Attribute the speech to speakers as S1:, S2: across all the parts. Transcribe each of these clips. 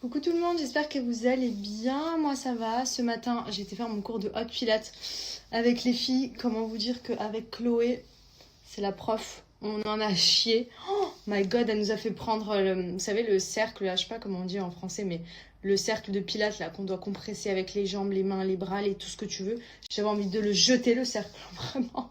S1: Coucou tout le monde, j'espère que vous allez bien. Moi ça va. Ce matin j'ai été faire mon cours de hot pilates avec les filles. Comment vous dire qu'avec Chloé, c'est la prof, on en a chié. Oh my god, elle nous a fait prendre vous savez le cercle, là, je sais pas comment on dit en français, mais le cercle de pilates là qu'on doit compresser avec les jambes, les mains, les bras, tout ce que tu veux. J'avais envie de le jeter le cercle, vraiment.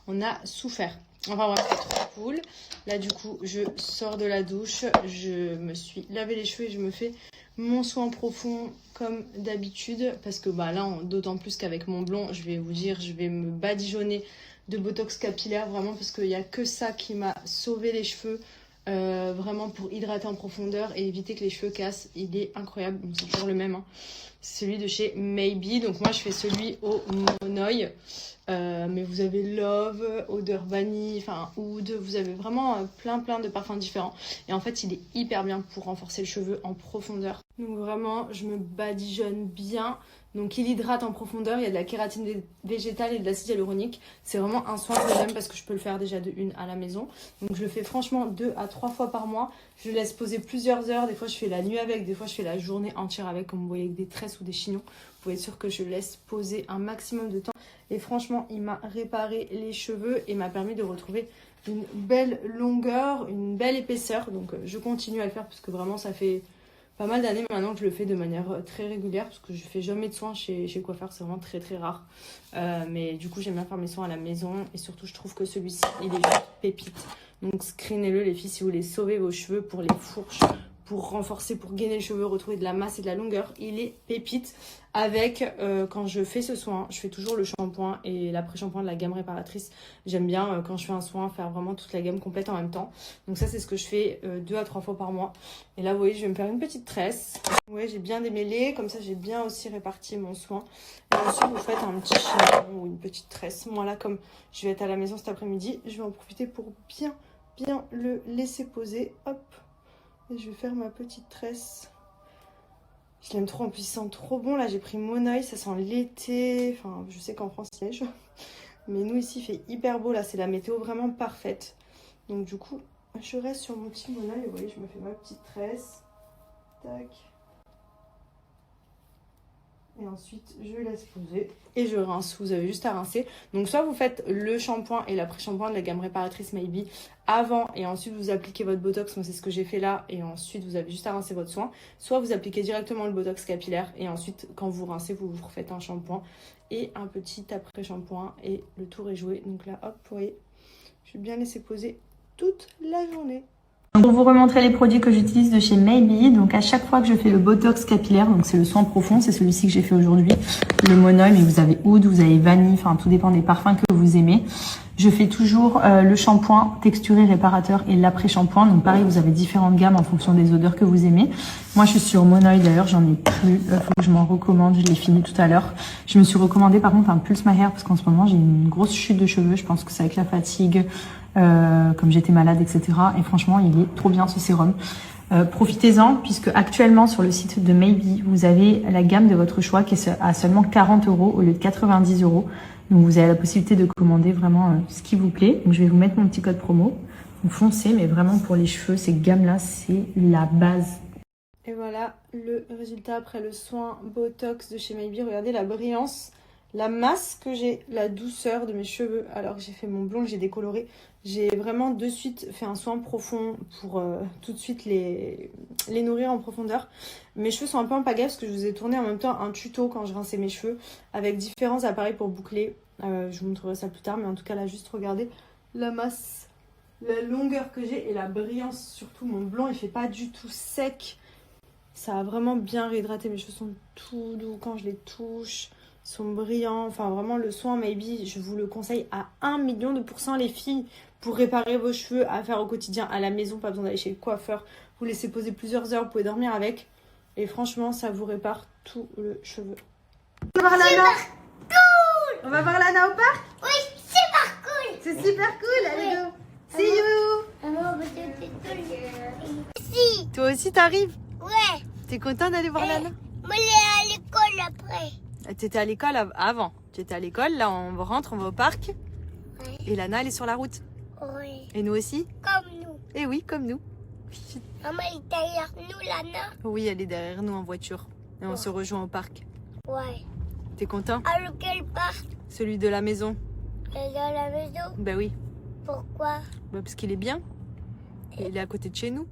S1: On a souffert. Enfin bref, c'est trop cool. Là du coup, je sors de la douche, je me suis lavé les cheveux et je me fais mon soin profond comme d'habitude. Parce que bah là, d'autant plus qu'avec mon blond, je vais vous dire, je vais me badigeonner de botox capillaire vraiment parce qu'il n'y a que ça qui m'a sauvé les cheveux. Vraiment pour hydrater en profondeur et éviter que les cheveux cassent. Il est incroyable, bon, c'est toujours le même, hein. C'est celui de chez Maybe. Donc moi je fais celui au monoï. Mais vous avez Love, odeur vanille, enfin oud, vous avez vraiment plein de parfums différents. Et en fait il est hyper bien pour renforcer le cheveu en profondeur. Donc vraiment je me badigeonne bien. Donc il hydrate en profondeur, il y a de la kératine végétale et de l'acide hyaluronique. C'est vraiment un soin que j'aime parce que je peux le faire déjà de une à la maison. Donc je le fais franchement 2 à 3 fois par mois. Je le laisse poser plusieurs heures, des fois je fais la nuit avec, des fois je fais la journée entière avec, comme vous voyez avec des tresses ou des chignons. Vous pouvez être sûr que je laisse poser un maximum de temps. Et franchement il m'a réparé les cheveux et m'a permis de retrouver une belle longueur, une belle épaisseur. Donc je continue à le faire parce que vraiment ça fait pas mal d'années maintenant que je le fais de manière très régulière parce que je fais jamais de soins chez le coiffeur, c'est vraiment très rare. Mais du coup j'aime bien faire mes soins à la maison et surtout je trouve que celui-ci il est juste pépite. Donc screenez-le les filles si vous voulez sauver vos cheveux pour les fourches, pour renforcer, pour gainer les cheveux, retrouver de la masse et de la longueur. Il est pépite. Avec, quand je fais ce soin, je fais toujours le shampoing et l'après-shampoing de la gamme réparatrice. J'aime bien, quand je fais un soin, faire vraiment toute la gamme complète en même temps. Donc ça, c'est ce que je fais 2 à 3 fois par mois. Et là, vous voyez, je vais me faire une petite tresse. Ouais, j'ai bien démêlé. Comme ça, j'ai bien aussi réparti mon soin. Et ensuite, vous faites un petit chignon ou une petite tresse. Moi, là, comme je vais être à la maison cet après-midi, je vais en profiter pour bien le laisser poser. Hop. Et je vais faire ma petite tresse. Je l'aime trop, en plus il sent trop bon. Là j'ai pris Monoï, ça sent l'été. Enfin je sais qu'en France il neige. Mais nous ici il fait hyper beau. Là c'est la météo vraiment parfaite. Donc du coup je reste sur mon petit Monoï. Vous voyez je me fais ma petite tresse. Tac. Et ensuite je laisse poser et je rince. Vous avez juste à rincer. Donc soit vous faites le shampoing et l'après-shampoing de la gamme réparatrice Maybe avant et ensuite vous appliquez votre botox. Moi c'est ce que j'ai fait là et ensuite vous avez juste à rincer votre soin. Soit vous appliquez directement le botox capillaire et ensuite quand vous rincez vous refaites un shampoing et un petit après-shampoing et le tour est joué. Donc là hop vous voyez je vais bien laisser poser toute la journée.
S2: Pour vous remontrer les produits que j'utilise de chez Maybe, donc à chaque fois que je fais le botox capillaire, donc c'est le soin profond, c'est celui-ci que j'ai fait aujourd'hui, le monoï, mais vous avez oud, vous avez vanille, enfin tout dépend des parfums que vous aimez. Je fais toujours le shampoing texturé réparateur et l'après-shampoing, donc pareil vous avez différentes gammes en fonction des odeurs que vous aimez. Moi je suis sur monoï d'ailleurs, j'en ai plus, faut que je m'en recommande, je l'ai fini tout à l'heure. Je me suis recommandé par contre un Pulse My Hair parce qu'en ce moment j'ai une grosse chute de cheveux, je pense que c'est avec la fatigue. Comme j'étais malade, etc. Et franchement, il est trop bien ce sérum. Profitez-en, puisque actuellement sur le site de Maybe, vous avez la gamme de votre choix qui est à seulement 40 € au lieu de 90 €. Donc vous avez la possibilité de commander vraiment ce qui vous plaît. Donc je vais vous mettre mon petit code promo. Donc foncez, mais vraiment pour les cheveux, ces gammes-là, c'est la base.
S1: Et voilà le résultat après le soin botox de chez Maybe. Regardez la brillance, la masse que j'ai, la douceur de mes cheveux. Alors que j'ai fait mon blond, j'ai décoloré. J'ai vraiment de suite fait un soin profond pour tout de suite les nourrir en profondeur. Mes cheveux sont un peu en pagaille parce que je vous ai tourné en même temps un tuto quand je rinçais mes cheveux avec différents appareils pour boucler. Je vous montrerai ça plus tard, mais en tout cas là juste regardez la masse, la longueur que j'ai et la brillance. Surtout mon blond il fait pas du tout sec. Ça a vraiment bien réhydraté. Mes cheveux sont tout doux quand je les touche. Sont brillants, enfin vraiment le soin Maybe, je vous le conseille à 1 million de % les filles pour réparer vos cheveux, à faire au quotidien à la maison, pas besoin d'aller chez le coiffeur, vous laissez poser plusieurs heures, vous pouvez dormir avec et franchement ça vous répare tout le cheveu. On va voir Lana. Cool. On va voir Lana au parc.
S3: Oui, super cool.
S1: C'est super cool, allez go. See you.
S3: Si.
S1: Toi aussi t'arrives?
S3: Ouais.
S1: T'es content d'aller voir Lana?
S3: Moi, je vais à l'école après.
S1: T'étais à l'école avant. Tu étais à l'école, là on rentre, on va au parc.
S3: Ouais.
S1: Et Lana elle est sur la route.
S3: Oui.
S1: Et nous aussi?
S3: Comme nous.
S1: Et oui, comme nous.
S3: Maman, elle est derrière nous, Lana.
S1: Oui, elle est derrière nous en voiture. Et on se rejoint au parc.
S3: Ouais.
S1: T'es content?
S3: À lequel parc?
S1: Celui de la maison.
S3: Elle est dans la maison.
S1: Ben oui.
S3: Pourquoi?
S1: Bah parce qu'il est bien. Et il est à côté de chez nous.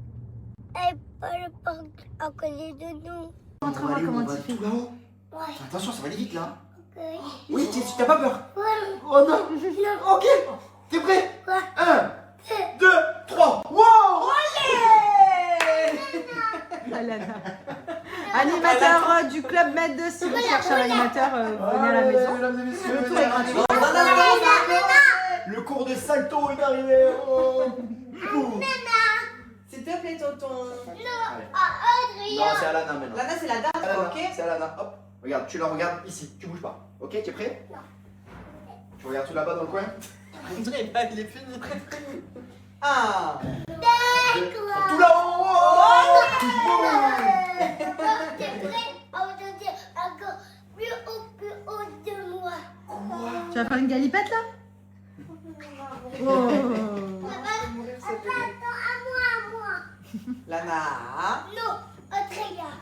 S3: Elle pas le parc à côté de nous.
S2: Montre-moi comment tu fais.
S4: Là-haut.
S3: Ouais.
S4: Attention, ça va aller vite là.
S3: Ok.
S4: Oui, t'as pas peur?
S3: Ouais.
S4: Oh non.
S3: Non.
S4: Ok. T'es prêt?
S3: Ouais.
S4: 1, 2, 3. Wow!
S1: Ah là là. Animateur du Club Med de si vous cherchez un animateur, venez à la maison.
S4: Mesdames et messieurs,
S1: Le tour est gratuit.
S4: Le cours de salto est arrivé. Oh.
S1: S'il te plaît, tonton.
S4: Non, c'est Alana maintenant.
S1: Lana, c'est la dame,
S4: Alana,
S1: ok?
S4: c'est Alana. Hop, regarde, tu la regardes ici, tu bouges pas. Ok, t'es prêt? Tu regardes tout là-bas dans le coin?
S1: Il est fini. Ah.
S4: Tout là-haut!
S3: T'es prêt? On va te dire encore plus haut de moi.
S1: Tu vas faire une galipette là? Oh.
S3: Attends, à moi.
S1: Lana.
S3: Non, autre gars.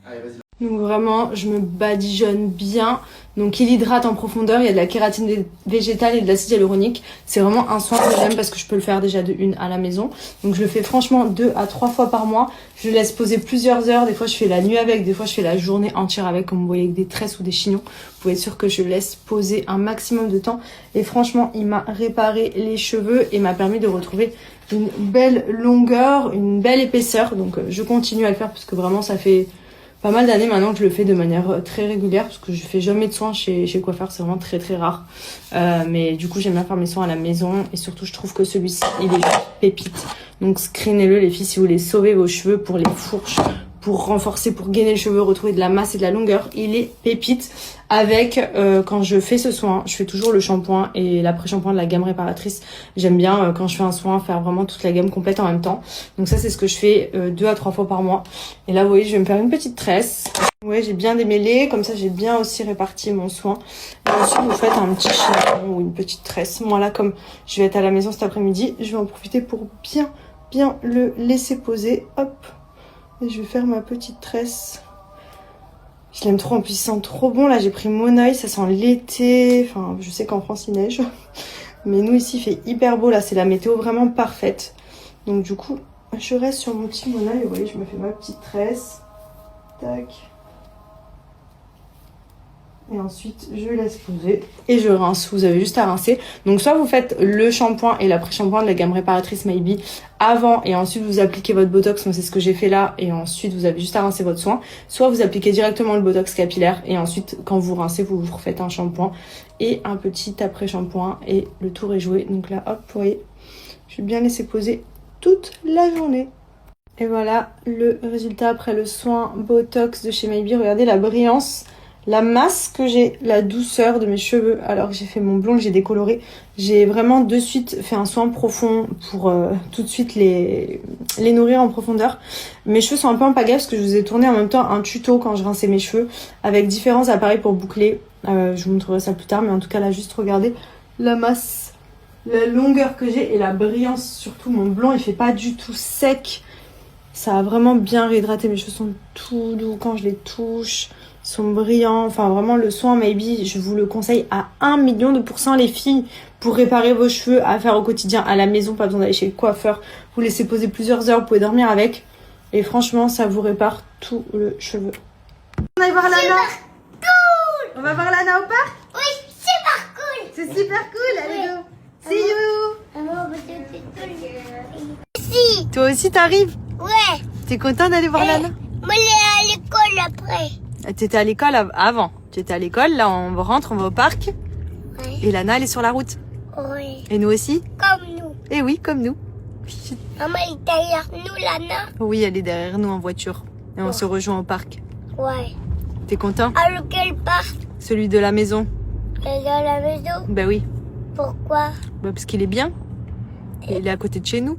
S4: Allez, vas-y.
S1: Donc vraiment, je me badigeonne bien. Donc il hydrate en profondeur, il y a de la kératine végétale et de l'acide hyaluronique. C'est vraiment un soin que j'aime parce que je peux le faire déjà de une à la maison. Donc je le fais franchement 2 à 3 fois par mois. Je le laisse poser plusieurs heures. Des fois je fais la nuit avec, des fois je fais la journée entière avec, comme vous voyez, avec des tresses ou des chignons. Vous pouvez être sûr que je le laisse poser un maximum de temps. Et franchement, il m'a réparé les cheveux et m'a permis de retrouver une belle longueur, une belle épaisseur. Donc je continue à le faire parce que vraiment ça fait pas mal d'années maintenant que je le fais de manière très régulière parce que je fais jamais de soins chez le coiffeur, c'est vraiment très très rare. Mais du coup j'aime bien faire mes soins à la maison et surtout je trouve que celui-ci il est juste pépite. Donc screenez-le les filles si vous voulez sauver vos cheveux pour les fourches, pour renforcer, pour gainer le cheveu, retrouver de la masse et de la longueur. Il est pépite. Avec, quand je fais ce soin, je fais toujours le shampoing et l'après-shampoing de la gamme réparatrice. J'aime bien, quand je fais un soin, faire vraiment toute la gamme complète en même temps. Donc ça, c'est ce que je fais 2 à 3 fois par mois. Et là, vous voyez, je vais me faire une petite tresse. Ouais, j'ai bien démêlé. Comme ça, j'ai bien aussi réparti mon soin. Et ensuite, vous faites un petit chignon ou une petite tresse. Moi, là, comme je vais être à la maison cet après-midi, je vais en profiter pour bien le laisser poser. Hop. Et je vais faire ma petite tresse. Je l'aime trop, en plus il sent trop bon. Là j'ai pris Monoeil, ça sent l'été. Enfin, je sais qu'en France il neige. Mais nous ici il fait hyper beau. Là c'est la météo vraiment parfaite. Donc du coup, je reste sur mon petit Monoeil. Vous voyez, je me fais ma petite tresse. Tac. Et ensuite, je laisse poser et je rince. Vous avez juste à rincer. Donc, soit vous faites le shampoing et l'après-shampoing de la gamme réparatrice Maybe avant et ensuite vous appliquez votre botox. Moi, c'est ce que j'ai fait là. Et ensuite, vous avez juste à rincer votre soin. Soit vous appliquez directement le botox capillaire et ensuite, quand vous rincez, vous refaites un shampoing et un petit après-shampoing et le tour est joué. Donc là, hop, vous voyez, je vais bien laisser poser toute la journée. Et voilà le résultat après le soin botox de chez Maybe. Regardez la brillance. La masse que j'ai, la douceur de mes cheveux, alors que j'ai fait mon blond, que j'ai décoloré. J'ai vraiment de suite fait un soin profond pour tout de suite les nourrir en profondeur. Mes cheveux sont un peu en pagaille parce que je vous ai tourné en même temps un tuto quand je rinçais mes cheveux avec différents appareils pour boucler. Je vous montrerai ça plus tard, mais en tout cas là, juste regardez la masse, la longueur que j'ai et la brillance. Surtout mon blond, il fait pas du tout sec. Ça a vraiment bien réhydraté. Mes cheveux sont tout doux quand je les touche. Sont brillants, enfin vraiment le soin Maybe, je vous le conseille à 1 000 000% les filles pour réparer vos cheveux, à faire au quotidien à la maison, pas besoin d'aller chez le coiffeur, vous laissez poser plusieurs heures, vous pouvez dormir avec et franchement ça vous répare tout le cheveu. On va voir Lana. Cool. On va voir Lana au parc.
S3: Oui, super cool.
S1: C'est super cool, allez go. See you.
S3: Maman, si.
S1: Toi aussi t'arrives.
S3: Ouais.
S1: T'es content d'aller voir Lana?
S3: Moi, je vais à l'école après.
S1: T'étais à l'école avant. Tu étais à l'école, là on rentre, on va au parc.
S3: Ouais.
S1: Et Lana elle est sur la route.
S3: Oui.
S1: Et nous aussi.
S3: Comme nous.
S1: Et oui, comme nous.
S3: Maman, elle est derrière nous, Lana.
S1: Oui, elle est derrière nous en voiture. Et on se rejoint au parc.
S3: Ouais.
S1: T'es content?
S3: À lequel parc?
S1: Celui de la maison.
S3: Elle est dans la maison.
S1: Ben oui.
S3: Pourquoi?
S1: Bah parce qu'il est bien. Et il est à côté de chez nous.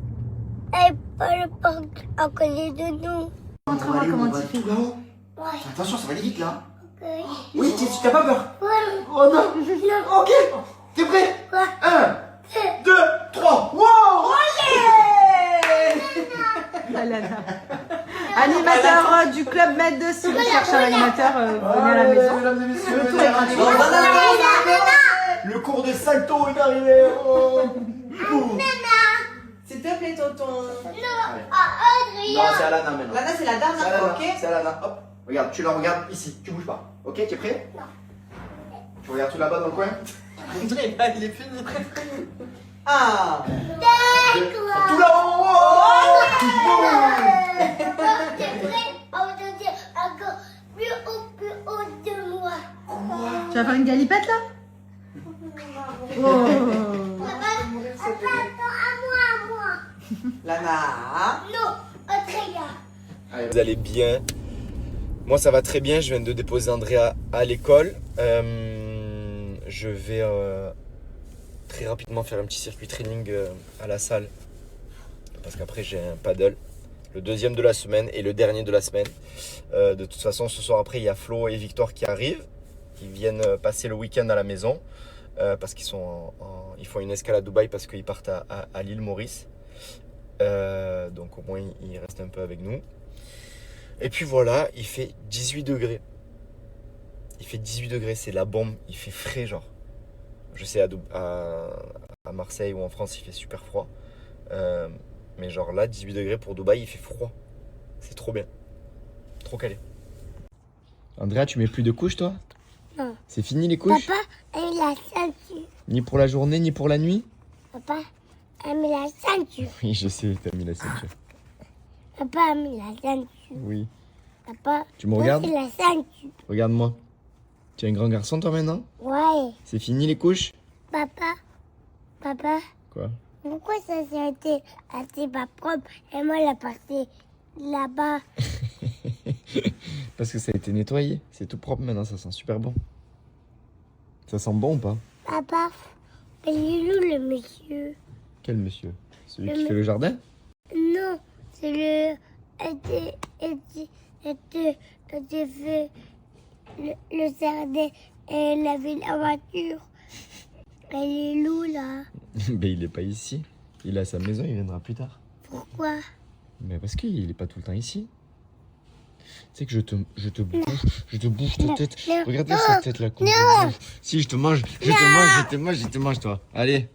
S3: Elle pas le parc à côté de nous.
S2: Montre-moi comment tu fais.
S4: Là-haut.
S3: Ouais.
S4: Attention, ça va aller vite là.
S3: Ok.
S4: Oui, t'as pas peur?
S3: Ouais.
S4: Oh non. Ok. T'es prêt?
S3: Ouais.
S4: 1, 2, 3. Wow!
S2: Ah là là. Animateur du club Med de si vous cherchez un animateur, venez à la maison.
S4: Mesdames et messieurs,
S2: Le tour est gratuit.
S4: le cours de salto est arrivé.
S2: S'il te plaît, tonton.
S4: Non, c'est Alana maintenant.
S2: Lana, c'est la dame,
S4: C'est Alana,
S2: ok.
S4: c'est Alana. Hop, regarde, tu la regardes ici, tu bouges pas. Ok, tu es prêt? Tu regardes tout là-bas dans le coin?
S2: Il est fini. Ah.
S4: Tout là-haut.
S3: T'es prêt? On va te dire encore plus haut de moi.
S2: Tu vas faire une galipette là?
S3: Papa, attends, à moi.
S2: Lana.
S3: Non, Andrea.
S5: Vous allez bien? Moi ça va très bien, je viens de déposer Andrea à l'école. Je vais très rapidement faire un petit circuit training à la salle. Parce qu'après j'ai un paddle. Le deuxième de la semaine et le dernier de la semaine. De toute façon ce soir après il y a Flo et Victor qui arrivent. Ils viennent passer le week-end à la maison. Parce qu'ils ils font une escale à Dubaï parce qu'ils partent à l'île Maurice. Donc au moins ils restent un peu avec nous. Et puis voilà, il fait 18 degrés. Il fait 18 degrés, c'est la bombe. Il fait frais genre. Je sais à Marseille ou en France il fait super froid. Mais genre là 18 degrés pour Dubaï il fait froid. C'est trop bien. Trop calé. Andrea, tu mets plus de couches toi?
S3: Non.
S5: C'est fini les couches?
S3: Papa, elle a la ceinture.
S5: Ni pour la journée ni pour la nuit?
S3: Papa, elle met la ceinture.
S5: Oui je sais, t'as mis la ceinture.
S3: Papa a mis la ceinture.
S5: Oui.
S3: Papa,
S5: Tu me regardes?
S3: c'est la ceinture.
S5: Regarde-moi. Tu es un grand garçon toi maintenant?
S3: Ouais.
S5: C'est fini les couches?
S3: Papa,
S5: Quoi?
S3: pourquoi ça s'est été pas propre et moi la partie là-bas?
S5: Parce que ça a été nettoyé. C'est tout propre maintenant, ça sent super bon. Ça sent bon ou pas?
S3: Papa, il est où le monsieur?
S5: Quel monsieur? Celui qui fait le jardin?
S3: Non, c'est le... était fait le jardin et il avait la voiture. Elle est où là?
S5: Ben il est pas ici. Il est à sa maison, il viendra plus tard.
S3: Pourquoi?
S5: Mais parce qu'il est pas tout le temps ici. Tu sais que je te bouffe ta tête.
S3: Non,
S5: Regardez
S3: non,
S5: sa tête là. Comme je bouffe. Si je te mange, je te mange toi. Allez,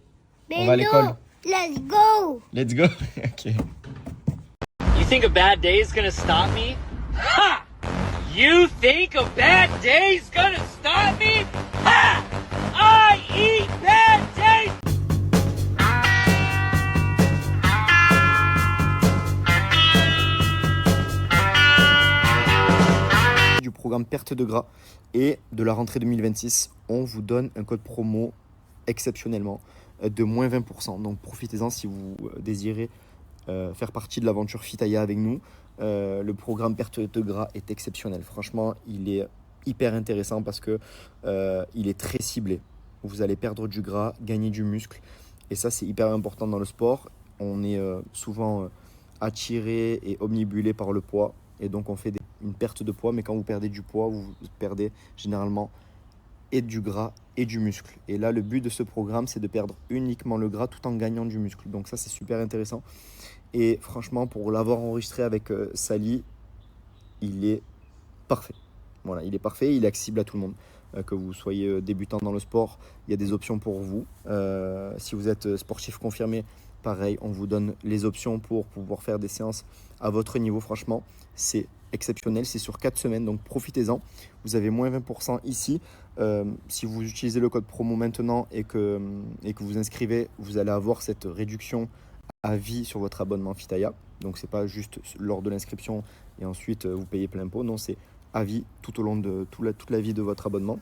S5: on va à l'école.
S3: Let's go!
S5: Let's go. Ok.
S6: You think a bad day is gonna stop me? Ha! You think a bad day's gonna stop me? Ha! I eat bad days!
S5: Du programme perte de gras et de la rentrée 2026, on vous donne un code promo exceptionnellement de moins 20%. Donc profitez-en si vous désirez faire partie de l'aventure Fitaya avec nous. Le programme perte de gras est exceptionnel. Franchement, il est hyper intéressant parce que il est très ciblé. Vous allez perdre du gras, gagner du muscle. Et ça, c'est hyper important dans le sport. On est souvent attiré et omnibulé par le poids. Et donc, on fait une perte de poids. Mais quand vous perdez du poids, vous perdez généralement et du gras et du muscle. Et là, le but de ce programme, c'est de perdre uniquement le gras tout en gagnant du muscle. Donc ça, c'est super intéressant. Et franchement, pour l'avoir enregistré avec Sally, il est parfait. Voilà, il est parfait, il est accessible à tout le monde. Que vous soyez débutant dans le sport, il y a des options pour vous. Si vous êtes sportif confirmé, pareil, on vous donne les options pour pouvoir faire des séances à votre niveau. Franchement, c'est exceptionnel, c'est sur 4 semaines, donc profitez-en. Vous avez moins 20% ici. Si vous utilisez le code promo maintenant et que vous inscrivez, vous allez avoir cette réduction à vie sur votre abonnement Fitaya. Donc c'est pas juste lors de l'inscription et ensuite vous payez plein pot. Non, c'est à vie tout au long de toute la vie de votre abonnement.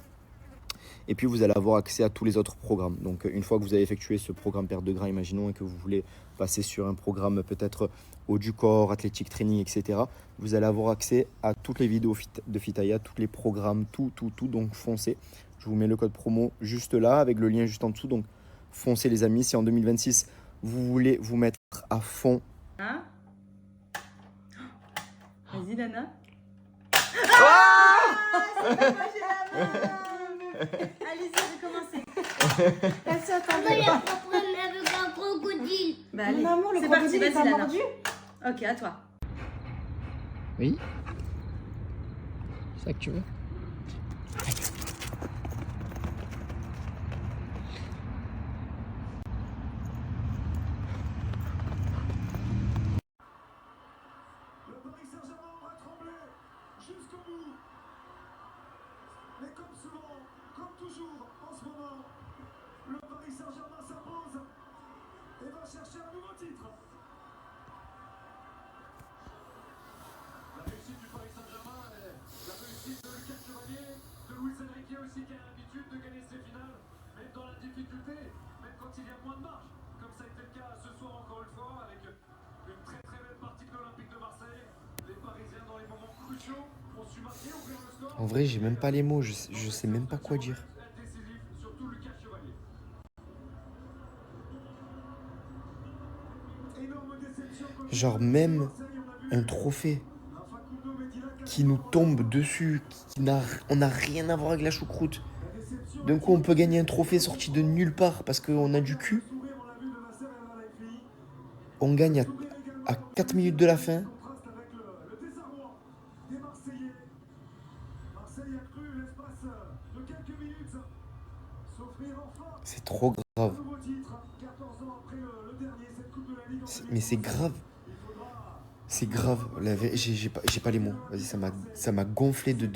S5: Et puis vous allez avoir accès à tous les autres programmes. Donc une fois que vous avez effectué ce programme perte de gras, imaginons, et que vous voulez passer sur un programme peut-être haut du corps, athlétique training, etc. Vous allez avoir accès à toutes les vidéos de Fitaya, tous les programmes, tout. Donc foncez. Je vous mets le code promo juste là avec le lien juste en dessous. Donc foncez les amis. Si en 2026 vous voulez vous mettre à fond.
S2: Hein? Vas-y Lana. Allez-y, recommencez. Passez à
S3: On va la prendre avec un crocodile.
S2: Bah allez,
S7: Maman, le
S2: c'est parti,
S7: crocodile, il
S2: vas-y
S7: t'a
S2: Lana.
S7: mordu?
S2: Ok, à toi.
S7: Oui. C'est ça que tu veux?
S8: Mais comme souvent, comme toujours, en ce moment, le Paris Saint-Germain s'impose et va chercher un nouveau titre. La réussite du Paris Saint-Germain est la réussite de Lucas Chevalier, de Luis Enrique aussi qui a l'habitude de gagner ses finales, même dans la difficulté, même quand il y a moins de marge, comme ça a été le cas ce soir encore une fois, avec une très très belle partie de l'Olympique de Marseille. Les Parisiens dans les moments cruciaux ont su marquer, ouvrir le score.
S5: En vrai, j'ai même pas les mots, je sais même pas quoi dire.
S8: Surtout Lucas Chevalier. Énorme déception.
S5: Genre même un trophée qui nous tombe dessus, on n'a rien à voir avec la choucroute. D'un coup, on peut gagner un trophée sorti de nulle part parce qu'on a du cul. On gagne à 4 minutes de la fin. C'est trop grave. Mais c'est grave. C'est grave. J'ai pas les mots. Vas-y, ça m'a gonflé de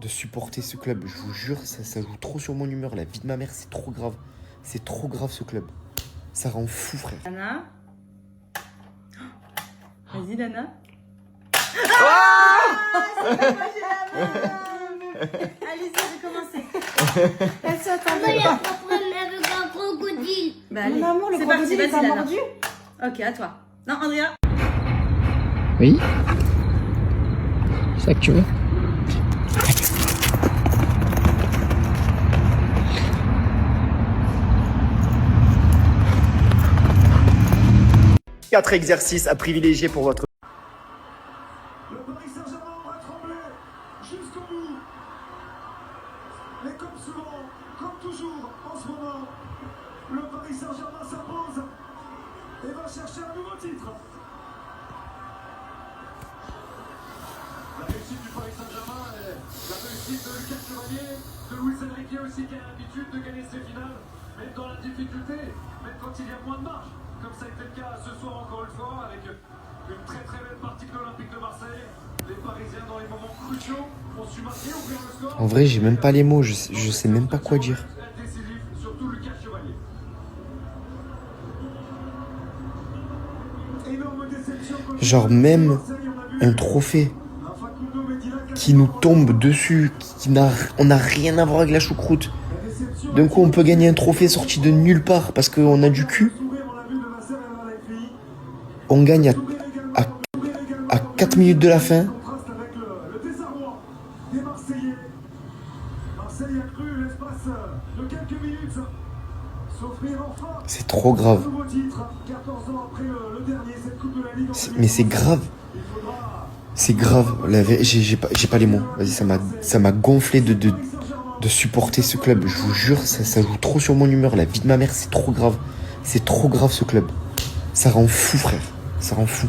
S5: supporter ce club. Je vous jure, ça joue trop sur mon humeur. La vie de ma mère, c'est trop grave. C'est trop grave ce club. Ça rend fou, frère.
S2: Dana. Vas-y, Dana. Allez-y, recommencez. Elle s'attend.
S3: Maman, il y a papa avec un crocodile.
S2: Bah, allez.
S1: Mon amour, le
S2: C'est parti,
S1: crocodile,
S2: vas-y,
S1: il t'a
S2: Dana.
S1: mordu?
S2: Ok, à toi. Non, Andrea.
S7: Oui. C'est ça que tu veux?
S5: Quatre exercices à privilégier pour votre...
S8: Le Paris Saint-Germain va trembler jusqu'au bout. Mais comme souvent, comme toujours, en ce moment, le Paris Saint-Germain s'impose et va chercher un nouveau titre. La réussite du Paris Saint-Germain est la réussite de Lucas Chevalier, de Luis Enrique aussi qui a l'habitude de gagner ses finales, même dans la difficulté, même quand il y a moins de marge, comme ça a été le cas ce soir encore une fois, avec une très très belle partie de l'Olympique de Marseille. Les Parisiens dans les moments cruciaux ont su marquer, ouvrir le score.
S5: En vrai, j'ai même pas les mots, je sais même pas quoi dire.
S8: Décisif, surtout Lucas Chevalier. Énorme déception.
S5: Genre même un trophée qui nous tombe dessus, on n'a rien à voir avec la choucroute. D'un coup, on peut gagner un trophée sorti de nulle part parce qu'on a du cul. On gagne à 4 minutes de la fin. C'est trop grave. Mais c'est grave. C'est grave. J'ai pas les mots. Vas-y, ça m'a gonflé de supporter ce club. Je vous jure, ça joue trop sur mon humeur. La vie de ma mère, c'est trop grave. C'est trop grave ce club. Ça rend fou, frère. Ça rend fou.